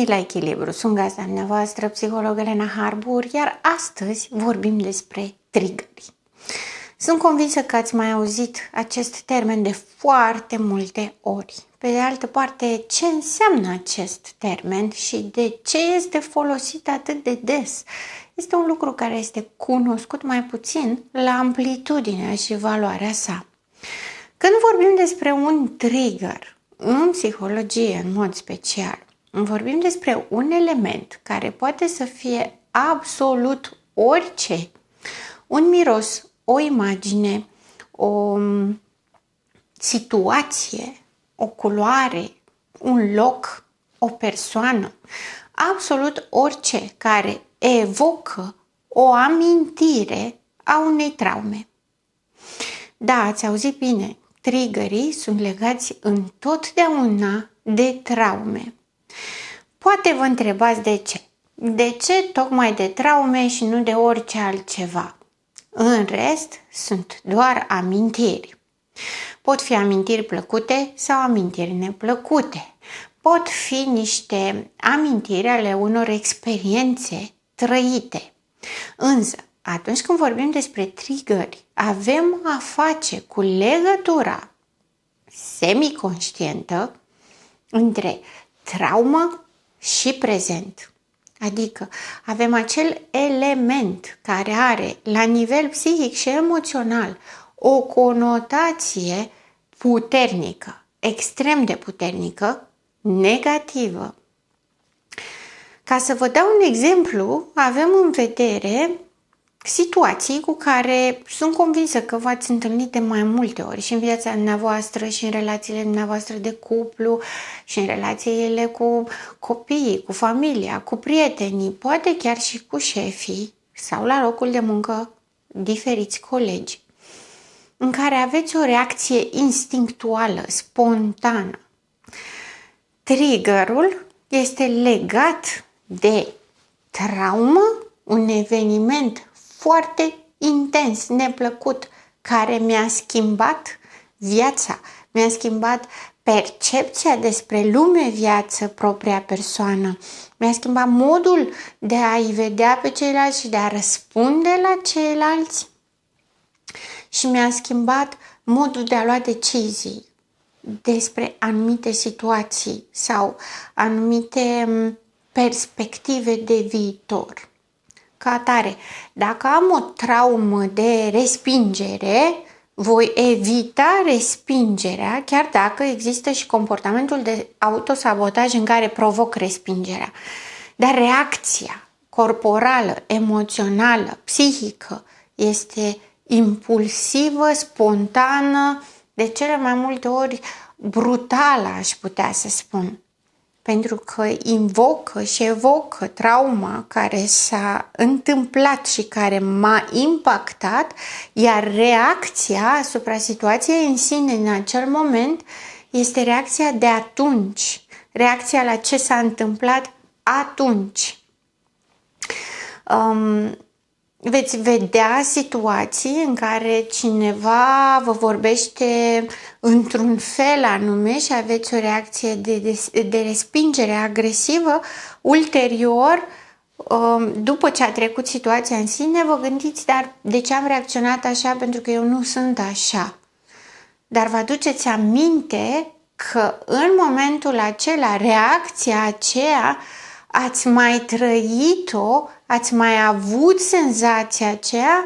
venit la Echilibru! Sunt gazda dumneavoastră, psiholog Elena Harbour, iar astăzi vorbim despre triggeri. Sunt convinsă că ați mai auzit acest termen de foarte multe ori. Pe de altă parte, ce înseamnă acest termen și de ce este folosit atât de des? Este un lucru care este cunoscut mai puțin la amplitudinea și valoarea sa. Când vorbim despre un trigger, în psihologie în mod special, vorbim despre un element care poate să fie absolut orice. Un miros, o imagine, o situație, o culoare, un loc, o persoană, absolut orice care evocă o amintire a unei traume. Da, ați auzit bine, triggerii sunt legați întotdeauna de traume. Poate vă întrebați de ce. De ce tocmai de traume și nu de orice altceva? În rest, sunt doar amintiri. Pot fi amintiri plăcute sau amintiri neplăcute. Pot fi niște amintiri ale unor experiențe trăite. Însă, atunci când vorbim despre triggeri, avem a face cu legătura semiconștientă între traumă și prezent. Adică avem acel element care are la nivel psihic și emoțional o conotație puternică, extrem de puternică, negativă. Ca să vă dau un exemplu, avem în vedere situații cu care sunt convinsă că v-ați întâlnit de mai multe ori și în viața dumneavoastră și în relațiile dumneavoastră de cuplu și în relațiile cu copiii, cu familia, cu prietenii, poate chiar și cu șefii sau la locul de muncă diferiți colegi, în care aveți o reacție instinctuală, spontană. Triggerul este legat de traumă, un eveniment foarte intens, neplăcut, care mi-a schimbat viața, mi-a schimbat percepția despre lume, viață, propria persoană, mi-a schimbat modul de a-i vedea pe ceilalți și de a răspunde la ceilalți și mi-a schimbat modul de a lua decizii despre anumite situații sau anumite perspective de viitor. Ca atare, dacă am o traumă de respingere, voi evita respingerea, chiar dacă există și comportamentul de autosabotaj în care provoc respingerea. Dar reacția corporală, emoțională, psihică este impulsivă, spontană, de cele mai multe ori brutală, aș putea să spun. Pentru că invocă și evocă trauma care s-a întâmplat și care m-a impactat, iar reacția asupra situației în sine în acel moment este reacția de atunci, reacția la ce s-a întâmplat atunci. Veți vedea situații în care cineva vă vorbește într-un fel anume și aveți o reacție de respingere agresivă. Ulterior, după ce a trecut situația în sine, vă gândiți, dar de ce am reacționat așa? Pentru că eu nu sunt așa. Dar vă aduceți aminte că în momentul acela, reacția aceea, ați mai trăit-o, ați mai avut senzația aceea,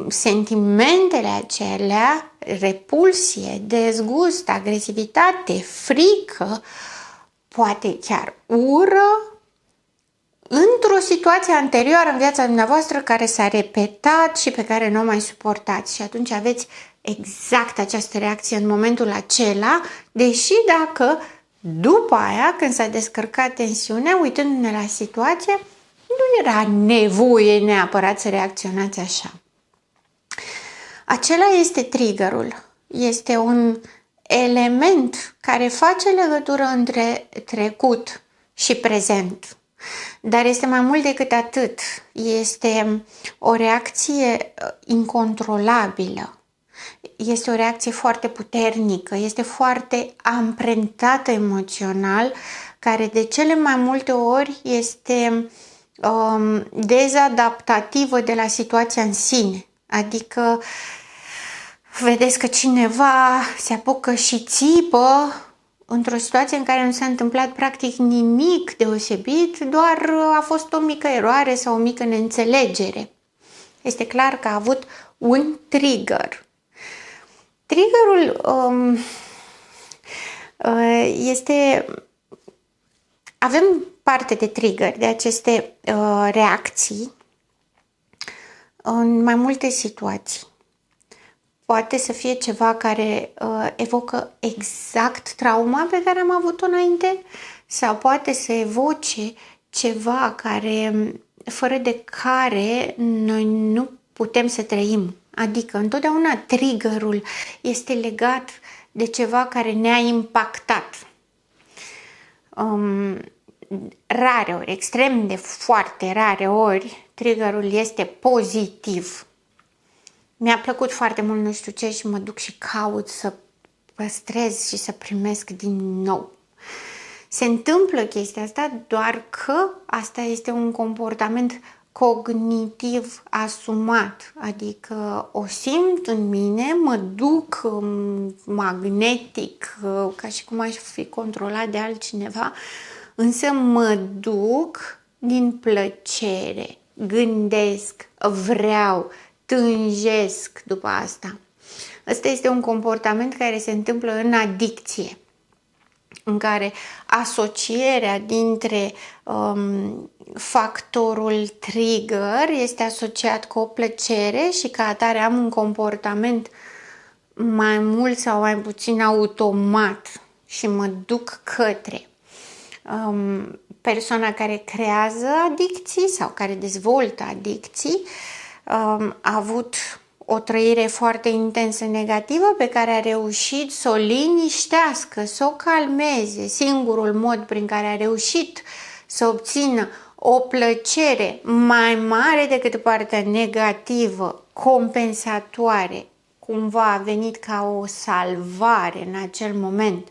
sentimentele acelea, repulsie, dezgust, agresivitate, frică, poate chiar ură, într-o situație anterioară în viața dumneavoastră care s-a repetat și pe care nu o mai suportați. Și atunci aveți exact această reacție în momentul acela, deși dacă după aia, când s-a descărcat tensiunea, uitându-ne la situație, nu era nevoie neapărat să reacționați așa. Acela este triggerul. Este un element care face legătură între trecut și prezent. Dar este mai mult decât atât. Este o reacție incontrolabilă. Este o reacție foarte puternică, este foarte amprentată emoțional care de cele mai multe ori este dezadaptativă de la situația în sine. Adică vedeți că cineva se apucă și țipă într-o situație în care nu s-a întâmplat practic nimic deosebit, doar a fost o mică eroare sau o mică neînțelegere. Este clar că a avut un trigger. Triggerul este... Avem parte de trigger, de aceste reacții în mai multe situații. Poate să fie ceva care evocă exact trauma pe care am avut-o înainte sau poate să evoce ceva fără de care noi nu putem să trăim. Adică întotdeauna triggerul este legat de ceva care ne-a impactat. Rare ori, extrem de foarte rare ori, triggerul este pozitiv. Mi-a plăcut foarte mult nu știu ce și mă duc și caut să păstrez și să primesc din nou. Se întâmplă chestia asta, doar că asta este un comportament cognitiv asumat, adică o simt în mine, mă duc magnetic, ca și cum aș fi controlat de altcineva, însă mă duc din plăcere, gândesc, vreau, tânjesc după asta. Ăsta este un comportament care se întâmplă în adicție, în care asocierea dintre factorul trigger este asociat cu o plăcere și ca atare am un comportament mai mult sau mai puțin automat și mă duc către. Persoana care creează adicții sau care dezvoltă adicții a avut o trăire foarte intensă negativă pe care a reușit să o liniștească, să o calmeze. Singurul mod prin care a reușit să obțină o plăcere mai mare decât partea negativă, compensatoare, cumva a venit ca o salvare în acel moment,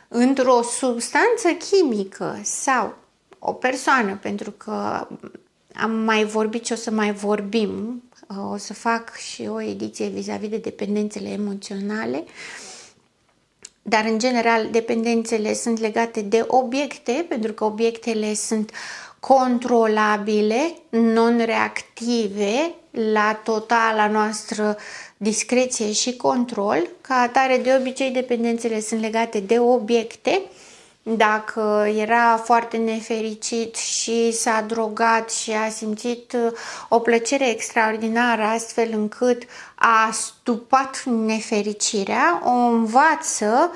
într-o substanță chimică sau o persoană, pentru că am mai vorbit și o să mai vorbim, o să fac și o ediție vis-a-vis de dependențele emoționale, dar în general dependențele sunt legate de obiecte, pentru că obiectele sunt controlabile, non-reactive, la totala noastră discreție și control. Ca atare, de obicei, dependențele sunt legate de obiecte. Dacă era foarte nefericit și s-a drogat și a simțit o plăcere extraordinară astfel încât a stupat nefericirea, o învață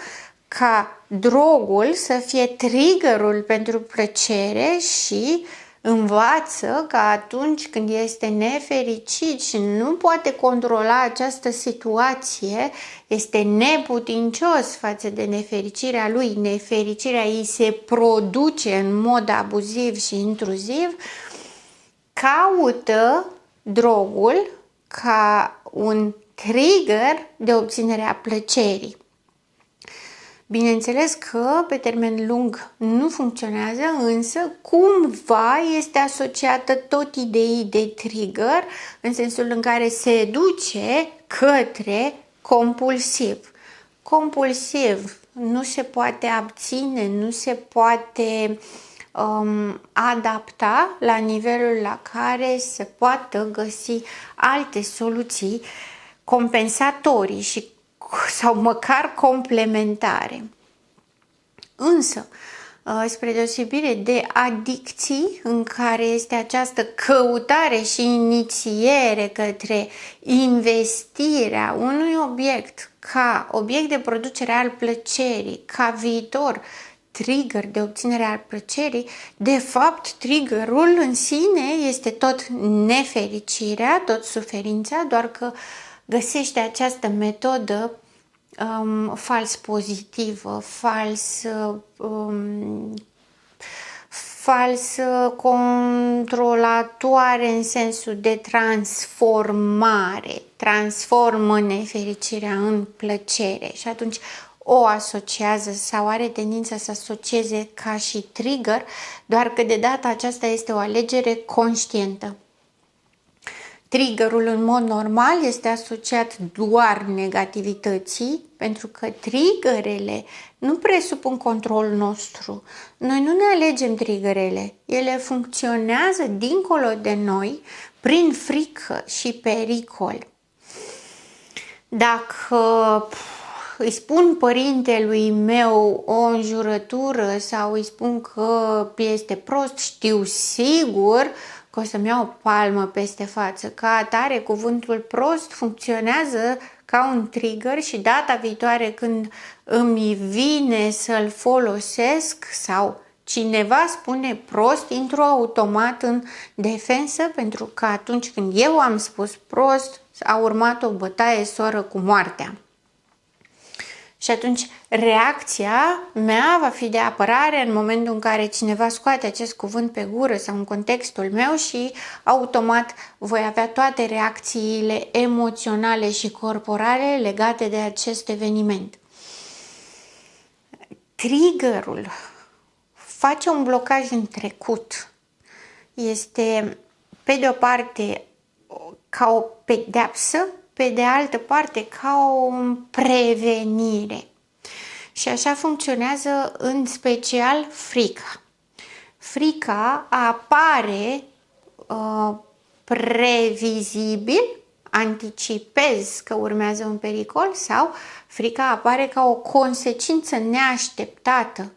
ca drogul să fie triggerul pentru plăcere și învață că atunci când este nefericit și nu poate controla această situație, este neputincios față de nefericirea lui, nefericirea îi se produce în mod abuziv și intruziv, caută drogul ca un trigger de obținere a plăcerii. Bineînțeles că pe termen lung nu funcționează, însă cumva este asociată tot ideii de trigger în sensul în care se duce către compulsiv. Compulsiv nu se poate abține, nu se poate adapta la nivelul la care se poată găsi alte soluții compensatorii și sau măcar complementare. Însă, spre deosebire de adicții în care este această căutare și inițiere către investirea unui obiect ca obiect de producere al plăcerii, ca viitor trigger de obținere al plăcerii, de fapt triggerul în sine este tot nefericirea, tot suferința, doar că găsește această metodă fals pozitivă, fals controlatoare în sensul de transformare, transformă nefericirea în plăcere și atunci o asociază sau are tendința să asocieze ca și trigger, doar că de data aceasta este o alegere conștientă. Triggerul în mod normal este asociat doar negativității, pentru că triggerele nu presupun controlul nostru. Noi nu ne alegem triggerele, ele funcționează dincolo de noi prin frică și pericol. Dacă îi spun părintelui meu o înjurătură sau îi spun că este prost, știu sigur că o să-mi iau o palmă peste față. Ca atare, cuvântul prost funcționează ca un trigger și data viitoare când îmi vine să-l folosesc sau cineva spune prost, intru automat în defensă, pentru că atunci când eu am spus prost, a urmat o bătaie soră cu moartea. Și atunci reacția mea va fi de apărare în momentul în care cineva scoate acest cuvânt pe gură sau în contextul meu și automat voi avea toate reacțiile emoționale și corporale legate de acest eveniment. Triggerul face un blocaj în trecut. Este, pe de o parte, ca o pedeapsă, pe de altă parte, ca o prevenire. Și așa funcționează în special frica. Frica apare previzibil, anticipezi că urmează un pericol, sau frica apare ca o consecință neașteptată.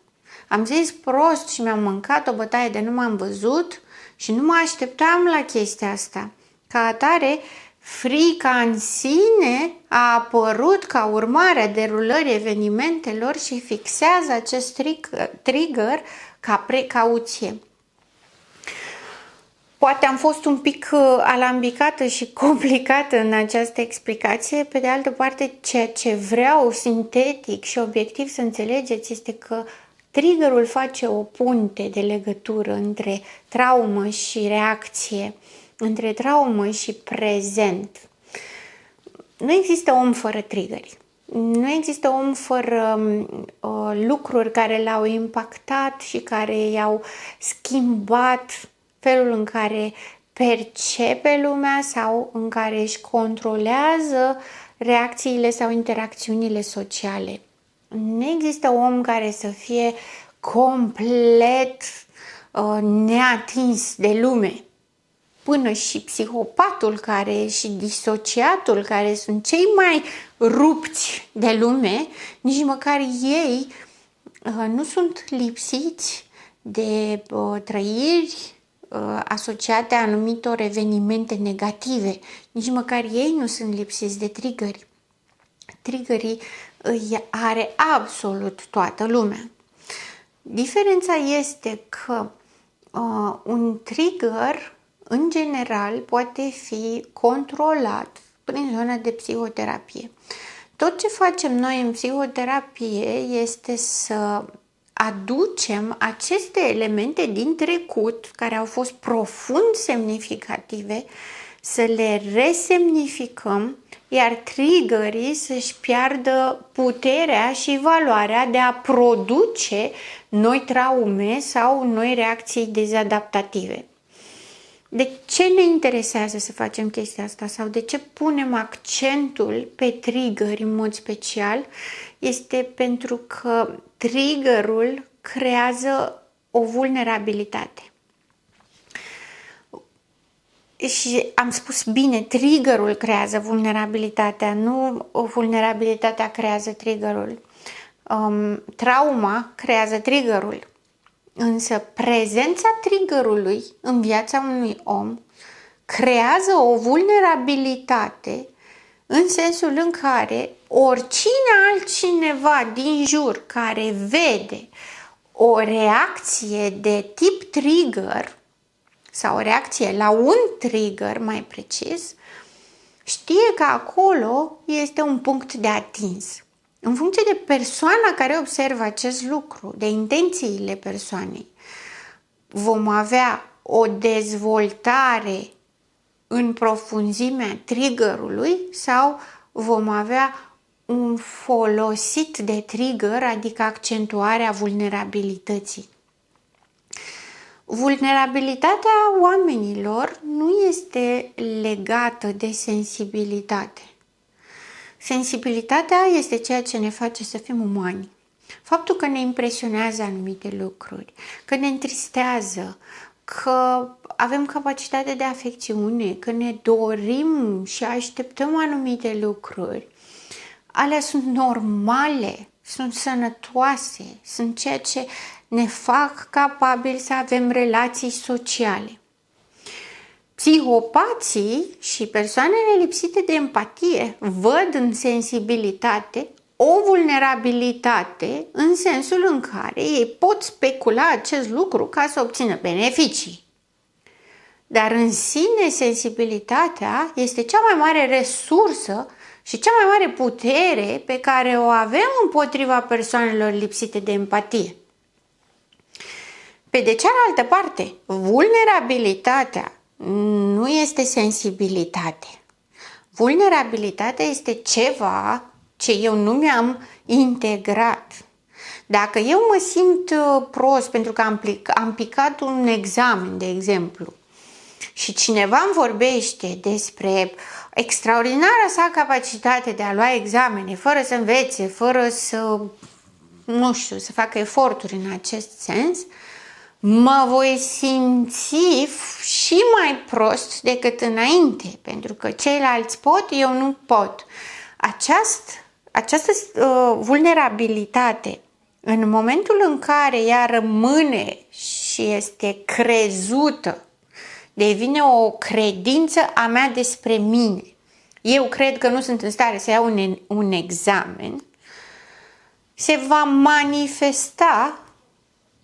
Am zis prost și mi-am mâncat o bătaie de nu m-am văzut și nu mă așteptam la chestia asta. Ca atare, frica în sine a apărut ca urmare a derulării evenimentelor și fixează acest trigger ca precauție. Poate am fost un pic alambicată și complicată în această explicație. Pe de altă parte, ceea ce vreau sintetic și obiectiv să înțelegeți este că triggerul face o punte de legătură între traumă și reacție, între traumă și prezent. Nu există om fără triggeri. Nu există om fără lucruri care l-au impactat și care i-au schimbat felul în care percepe lumea sau în care își controlează reacțiile sau interacțiunile sociale. Nu există om care să fie complet neatins de lume. Până și psihopatul și disociatul, care sunt cei mai rupți de lume, nici măcar ei nu sunt lipsiți de trăiri asociate anumitor evenimente negative. Nici măcar ei nu sunt lipsiți de triggeri. Triggerii îi are absolut toată lumea. Diferența este că un trigger, în general, poate fi controlat prin zona de psihoterapie. Tot ce facem noi în psihoterapie este să aducem aceste elemente din trecut, care au fost profund semnificative, să le resemnificăm, iar triggerii să-și piardă puterea și valoarea de a produce noi traume sau noi reacții dezadaptative. De ce ne interesează să facem chestia asta sau de ce punem accentul pe triggeri în mod special? Este pentru că triggerul creează o vulnerabilitate. Și am spus bine, triggerul creează vulnerabilitatea, nu vulnerabilitatea creează triggerul. Trauma creează triggerul. Însă prezența triggerului în viața unui om creează o vulnerabilitate în sensul în care oricine altcineva din jur care vede o reacție de tip trigger sau o reacție la un trigger, mai precis, știe că acolo este un punct de atins. În funcție de persoana care observă acest lucru, de intențiile persoanei, vom avea o dezvoltare în profunzimea triggerului sau vom avea un folosit de trigger, adică accentuarea vulnerabilității. Vulnerabilitatea oamenilor nu este legată de sensibilitate. Sensibilitatea este ceea ce ne face să fim umani. Faptul că ne impresionează anumite lucruri, că ne întristează, că avem capacitate de afecțiune, că ne dorim și așteptăm anumite lucruri, alea sunt normale, sunt sănătoase, sunt ceea ce ne fac capabili să avem relații sociale. Psihopații și persoanele lipsite de empatie văd în sensibilitate o vulnerabilitate în sensul în care ei pot specula acest lucru ca să obțină beneficii. Dar în sine sensibilitatea este cea mai mare resursă și cea mai mare putere pe care o avem împotriva persoanelor lipsite de empatie. Pe de cealaltă parte, vulnerabilitatea nu este sensibilitate. Vulnerabilitatea este ceva ce eu nu mi-am integrat. Dacă eu mă simt prost pentru că am picat un examen, de exemplu, și cineva îmi vorbește despre extraordinara sa capacitate de a lua examene, fără să învețe, fără să, nu știu, să facă eforturi în acest sens, mă voi simți și mai prost decât înainte, pentru că ceilalți pot, eu nu pot. Această vulnerabilitate, în momentul în care ea rămâne și este crezută, devine o credință a mea despre mine. Eu cred că nu sunt în stare să iau un examen, se va manifesta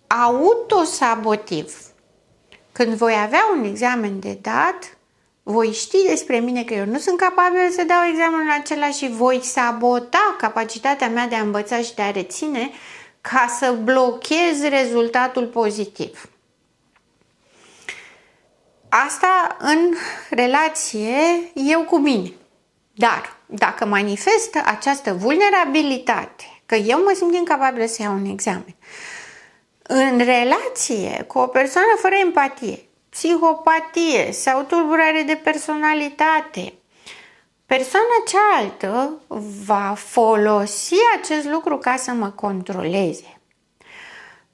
autosabotiv. Când voi avea un examen de dat, voi ști despre mine că eu nu sunt capabil să dau examenul acela și voi sabota capacitatea mea de a învăța și de a reține ca să blochez rezultatul pozitiv. Asta în relație eu cu mine. Dar dacă manifestă această vulnerabilitate, că eu mă simt incapabilă să iau un examen, în relație cu o persoană fără empatie, psihopatie sau tulburare de personalitate, persoana cealaltă va folosi acest lucru ca să mă controleze.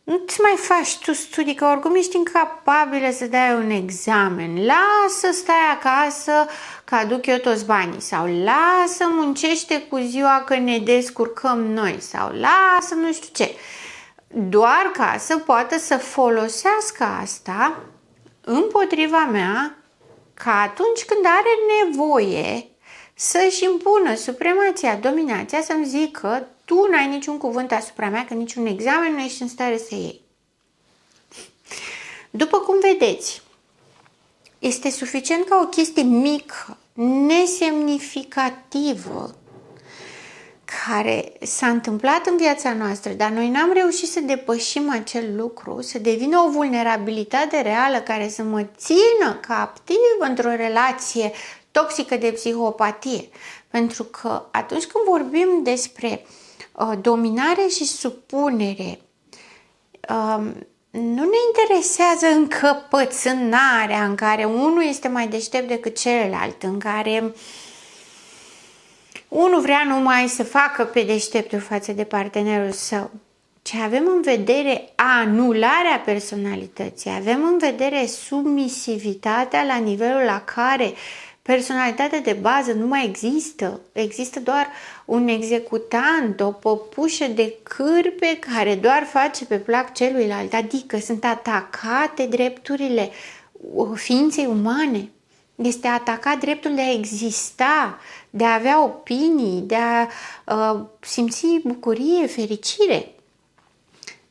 Nu-ți mai faci tu studii, că oricum ești incapabilă să dai un examen. Lasă, stai acasă, că aduc eu toți banii. Sau lasă, muncește cu ziua că ne descurcăm noi. Sau lasă, nu știu ce. Doar ca să poată să folosească asta împotriva mea, ca atunci când are nevoie să-și impună supremația, dominația, să-mi zică: tu n-ai niciun cuvânt asupra mea, că niciun examen nu ești în stare să iei. După cum vedeți, este suficient ca o chestie mică, nesemnificativă, care s-a întâmplat în viața noastră, dar noi n-am reușit să depășim acel lucru, să devină o vulnerabilitate reală care să mă țină captiv într-o relație toxică de psihopatie. Pentru că atunci când vorbim despre dominare și supunere, nu ne interesează încăpățânarea în care unul este mai deștept decât celălalt, în care unul vrea numai să facă pe deșteptul față de partenerul său. Ce avem în vedere anularea personalității, avem în vedere submisivitatea la nivelul la care personalitatea de bază nu mai există. Există doar un executant, o păpușă de cârpe care doar face pe plac celuilalt, adică sunt atacate drepturile ființei umane. Este atacat dreptul de a exista, de a avea opinii, de a simți bucurie, fericire.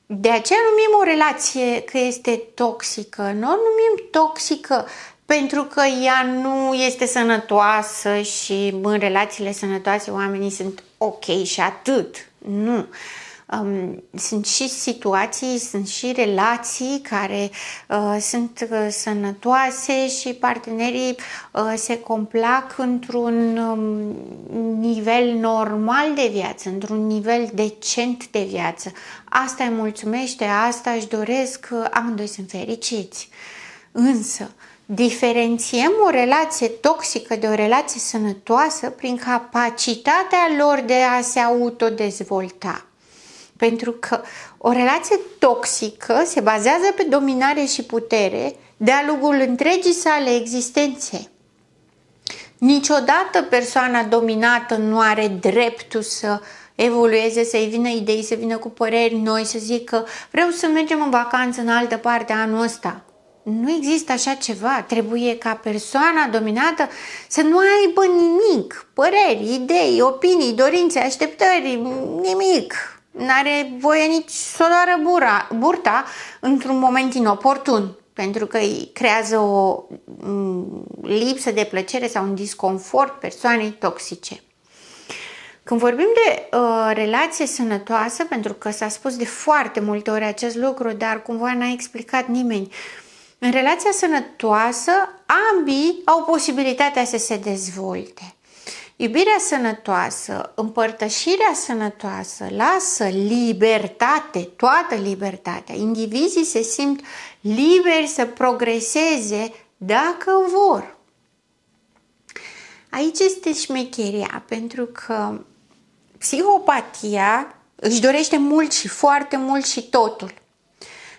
De aceea numim o relație că este toxică. Nu o numim toxică pentru că ea nu este sănătoasă și în relațiile sănătoase oamenii sunt ok și atât. Nu. Sunt și situații, sunt și relații care sunt sănătoase și partenerii se complac într-un nivel normal de viață, într-un nivel decent de viață. Asta îi mulțumește, asta își doresc, amândoi sunt fericiți. Însă, diferențiem o relație toxică de o relație sănătoasă prin capacitatea lor de a se autodezvolta. Pentru că o relație toxică se bazează pe dominare și putere de-a lungul întregii sale existențe. Niciodată persoana dominată nu are dreptul să evolueze, să-i vină idei, să vină cu păreri noi, să zică vreau să mergem în vacanță în altă parte anul ăsta. Nu există așa ceva. Trebuie ca persoana dominată să nu aibă nimic, păreri, idei, opinii, dorințe, așteptări, nimic. N-are voie nici să o doară burta într-un moment inoportun, pentru că îi creează o lipsă de plăcere sau un disconfort persoanei toxice. Când vorbim de relație sănătoasă, pentru că s-a spus de foarte multe ori acest lucru, dar cumva n-a explicat nimeni, în relația sănătoasă, ambii au posibilitatea să se dezvolte. Iubirea sănătoasă, împărtășirea sănătoasă lasă libertate, toată libertatea. Indivizii se simt liberi să progreseze dacă vor. Aici este șmecheria, pentru că psihopatia își dorește mult și foarte mult și totul.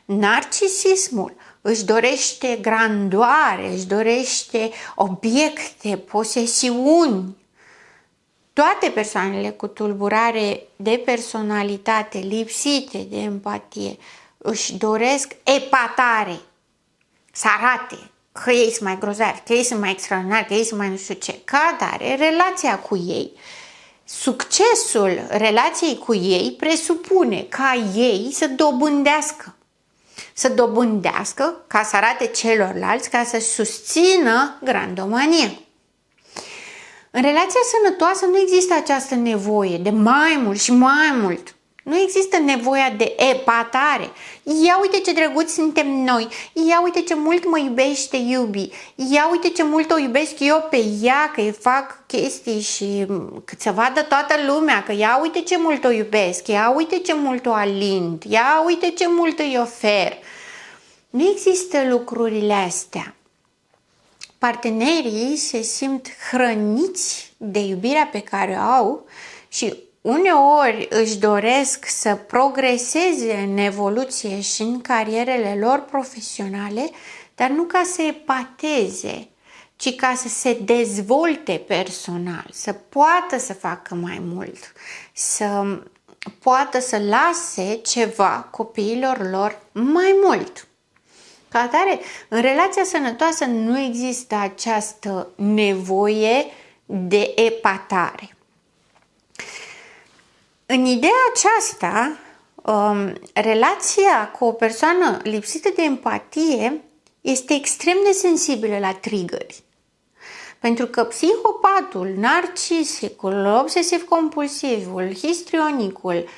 Narcisismul își dorește grandoare, își dorește obiecte, posesiuni. Toate persoanele cu tulburare de personalitate, lipsite de empatie, își doresc epatare, să arate că ei sunt mai grozavi, că ei sunt mai extraordinari, că ei sunt mai nu știu ce. Ca atare, relația cu ei, succesul relației cu ei presupune ca ei să dobândească. Să dobândească ca să arate celorlalți, ca să susțină grandomanie. În relația sănătoasă nu există această nevoie de mai mult și mai mult. Nu există nevoia de epatare. Ia uite ce drăguți suntem noi. Ia uite ce mult mă iubește iubi. Ia uite ce mult o iubesc eu pe ea, că îi fac chestii și că să vadă toată lumea, că ia uite ce mult o iubesc. Ia uite ce mult o alind. Ia uite ce mult îi ofer. Nu există lucrurile astea. Partenerii se simt hrăniți de iubirea pe care o au și uneori își doresc să progreseze în evoluție și în carierele lor profesionale, dar nu ca să epateze, ci ca să se dezvolte personal, să poată să facă mai mult, să poată să lase ceva copiilor lor mai mult. Ca atare, în relația sănătoasă nu există această nevoie de epatare. În ideea aceasta, relația cu o persoană lipsită de empatie este extrem de sensibilă la triggeri. Pentru că psihopatul, narcisicul, obsesiv-compulsivul, histrionicul,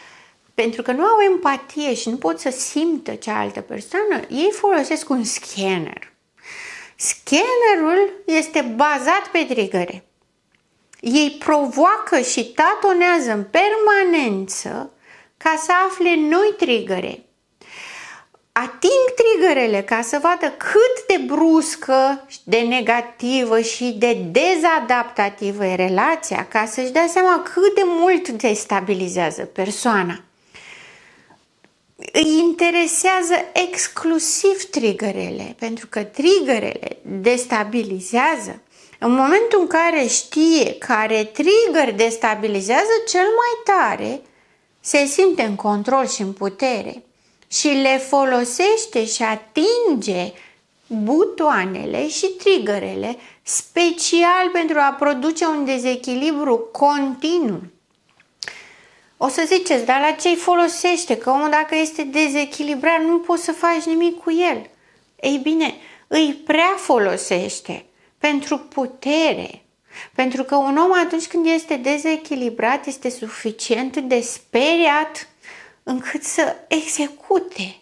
pentru că nu au empatie și nu pot să simtă cealaltă persoană, ei folosesc un scanner. Scannerul este bazat pe triggere. Ei provoacă și tatonează în permanență ca să afle noi triggere. Ating triggerele ca să vadă cât de bruscă, de negativă și de dezadaptativă e relația, ca să-și dea seama cât de mult destabilizează persoana. Îi interesează exclusiv triggerele, pentru că triggerele destabilizează. În momentul în care știe care trigger destabilizează cel mai tare, se simte în control și în putere și le folosește și atinge butoanele și triggerele special pentru a produce un dezechilibru continuu. O să ziceți, dar la ce îi folosește? Că omul dacă este dezechilibrat nu poți să faci nimic cu el. Ei bine, îi prea folosește pentru putere. Pentru că un om atunci când este dezechilibrat este suficient de speriat încât să execute.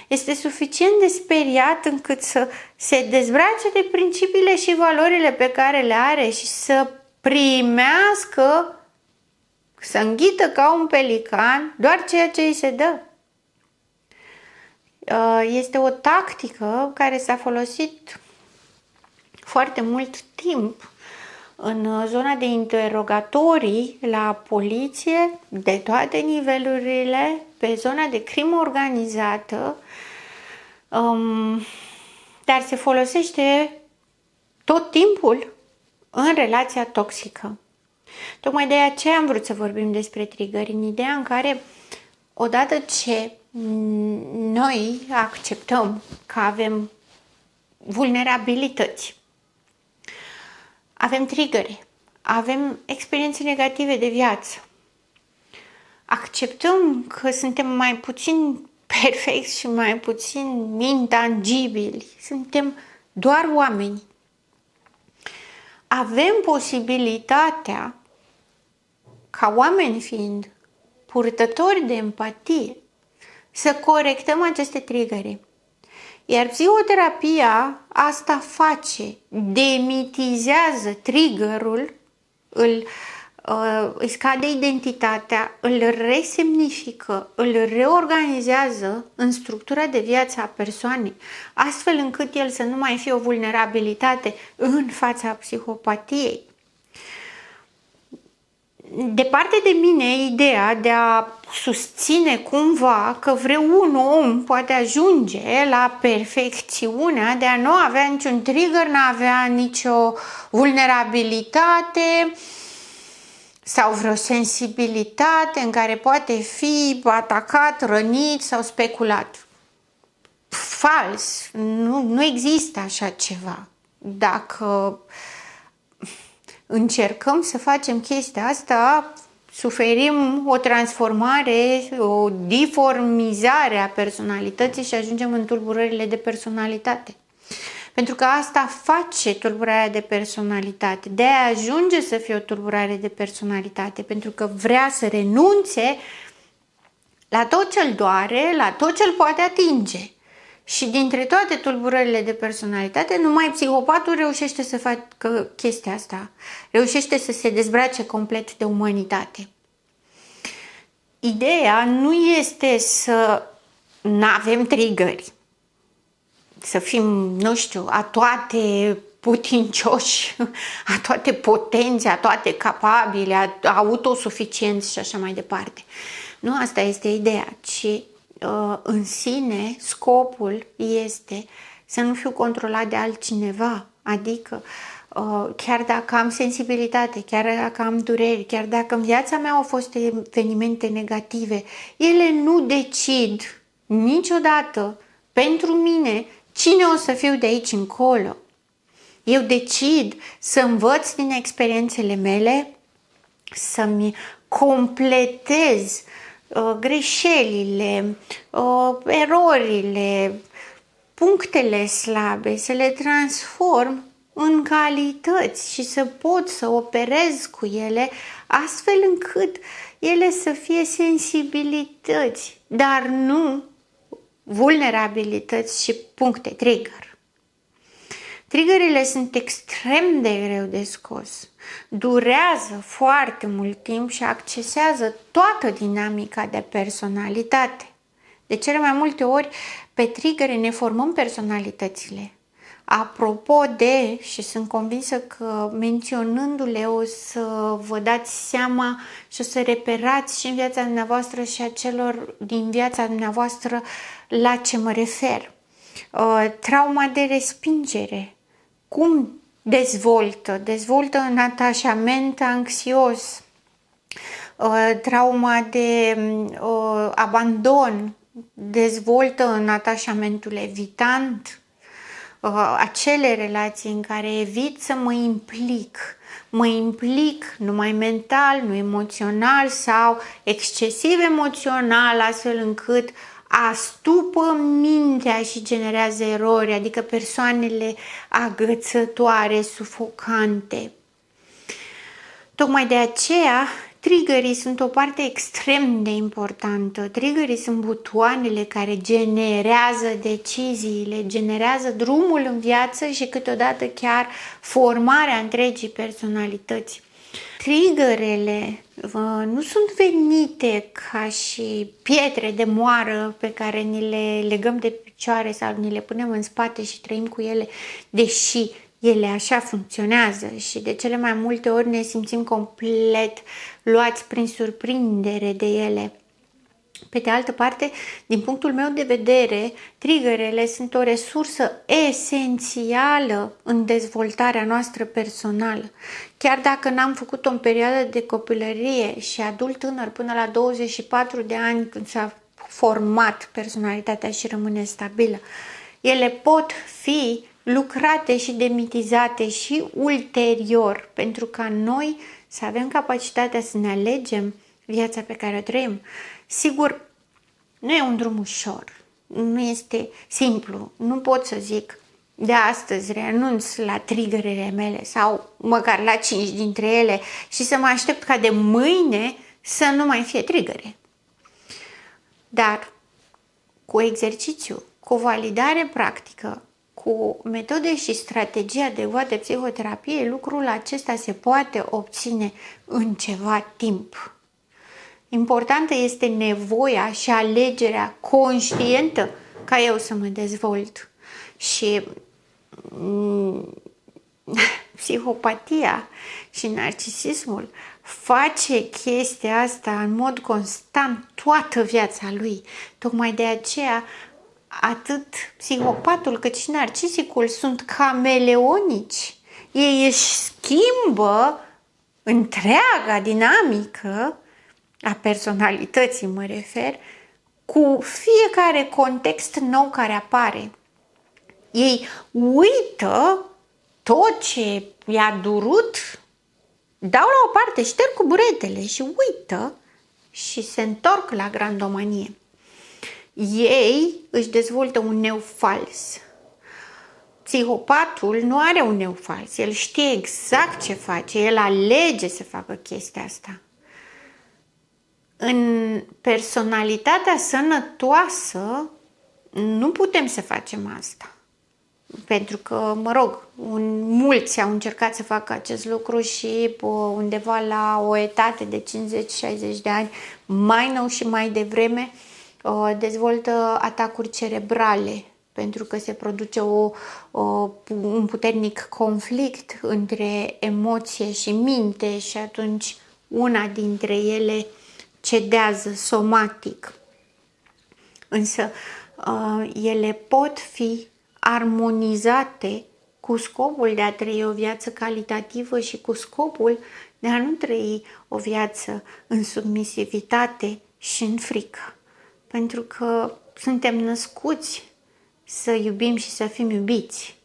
Este suficient de speriat încât să se dezbrace de principiile și valorile pe care le are și să primească, să înghită ca un pelican doar ceea ce îi se dă. Este o tactică care s-a folosit foarte mult timp în zona de interogatorii la poliție, de toate nivelurile, pe zona de crimă organizată, dar se folosește tot timpul în relația toxică. Tocmai de aceea am vrut să vorbim despre triggeri, în ideea în care odată ce noi acceptăm că avem vulnerabilități, avem triggeri, avem experiențe negative de viață, acceptăm că suntem mai puțin perfecți și mai puțin intangibili, suntem doar oameni, avem posibilitatea, ca oameni fiind purtători de empatie, să corectăm aceste triggeri. Iar psihoterapia asta face, demitizează triggerul, îi scade identitatea, îl resemnifică, îl reorganizează în structura de viață a persoanei, astfel încât el să nu mai fie o vulnerabilitate în fața psihopatiei. Departe de mine ideea de a susține cumva că vreun om poate ajunge la perfecțiunea de a nu avea niciun trigger, nu avea nicio vulnerabilitate sau vreo sensibilitate în care poate fi atacat, rănit sau speculat. Fals! Nu există așa ceva. Dacă încercăm să facem chestia asta, suferim o transformare, o deformizare a personalității și ajungem în tulburările de personalitate. Pentru că asta face tulburarea de personalitate. De a ajunge să fie o tulburare de personalitate, pentru că vrea să renunțe la tot ce îl doare, la tot ce îl poate atinge. Și dintre toate tulburările de personalitate, numai psihopatul reușește să facă chestia asta. Reușește să se dezbrace complet de umanitate. Ideea nu este să nu avem triggeri, să fim, nu știu, a toate putincioși, a toate potențe, a toate capabile, autosuficienți și așa mai departe. Nu asta este ideea, ci în sine scopul este să nu fiu controlat de altcineva, adică chiar dacă am sensibilitate, chiar dacă am dureri, chiar dacă în viața mea au fost evenimente negative, ele nu decid niciodată pentru mine cine o să fiu de aici încolo. Eu decid să învăț din experiențele mele, să-mi completez greșelile, erorile, punctele slabe, să le transform în calități și să pot să operez cu ele astfel încât ele să fie sensibilități, dar nu vulnerabilități și puncte trigger. Triggerile sunt extrem de greu de scos, durează foarte mult timp și accesează toată dinamica de personalitate. De cele mai multe ori, pe triggere ne formăm personalitățile. Apropo de, și sunt convinsă că menționându-le o să vă dați seama și o să reperați și în viața dumneavoastră și a celor din viața dumneavoastră la ce mă refer. Trauma de respingere. Cum dezvoltă? Dezvoltă în atașament anxios, trauma de abandon, dezvoltă în atașamentul evitant, acele relații în care evit să mă implic numai mental, nu emoțional sau excesiv emoțional, astfel încât astupă mintea și generează erori, adică persoanele agățătoare, sufocante. Tocmai de aceea, Triggerii sunt o parte extrem de importantă. Triggerii sunt butoanele care generează deciziile, generează drumul în viață și câteodată chiar formarea întregii personalități. Triggerele nu sunt venite ca și pietre de moară pe care ni le legăm de picioare sau ni le punem în spate și trăim cu ele, deși ele așa funcționează și de cele mai multe ori ne simțim complet luați prin surprindere de ele. Pe de altă parte, din punctul meu de vedere, triggerele sunt o resursă esențială în dezvoltarea noastră personală. Chiar dacă n-am făcut-o în perioada de copilărie și adult tânăr până la 24 de ani când s-a format personalitatea și rămâne stabilă, ele pot fi lucrate și demitizate și ulterior, pentru ca noi să avem capacitatea să ne alegem viața pe care o trăim. Sigur, nu e un drum ușor, nu este simplu, nu pot să zic de astăzi renunț la triggerele mele sau măcar la 5 dintre ele și să mă aștept ca de mâine să nu mai fie triggere. Dar cu exercițiu, cu validare practică, cu metode și strategii adecvate de psihoterapie, lucrul acesta se poate obține în ceva timp. Importantă este nevoia și alegerea conștientă ca eu să mă dezvolt. Și psihopatia și narcisismul face chestia asta în mod constant toată viața lui. Tocmai de aceea atât psihopatul cât și narcisicul sunt cameleonici. Ei își schimbă întreaga dinamică a personalității, mă refer, cu fiecare context nou care apare. Ei uită tot ce i-a durut, dau la o parte, șterg cu buretele și uită și se întorc la grandomanie. Ei își dezvoltă un eu fals. Psihopatul nu are un eu fals, el știe exact ce face, el alege să facă chestia asta. În personalitatea sănătoasă nu putem să facem asta. Pentru că, mă rog, mulți au încercat să facă acest lucru și undeva la o etate de 50-60 de ani, mai nou și mai devreme, dezvoltă atacuri cerebrale, pentru că se produce un puternic conflict între emoție și minte și atunci una dintre ele cedează somatic. Însă ele pot fi armonizate cu scopul de a trăi o viață calitativă și cu scopul de a nu trăi o viață în submisivitate și în frică. Pentru că suntem născuți să iubim și să fim iubiți,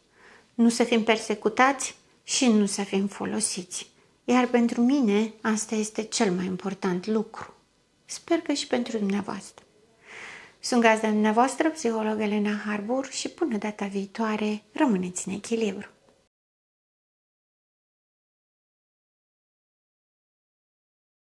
nu să fim persecutați și nu să fim folosiți. Iar pentru mine asta este cel mai important lucru. Sper că și pentru dumneavoastră. Sunt gazda dumneavoastră, psiholog Elena Harbur, și până data viitoare, rămâneți în echilibru.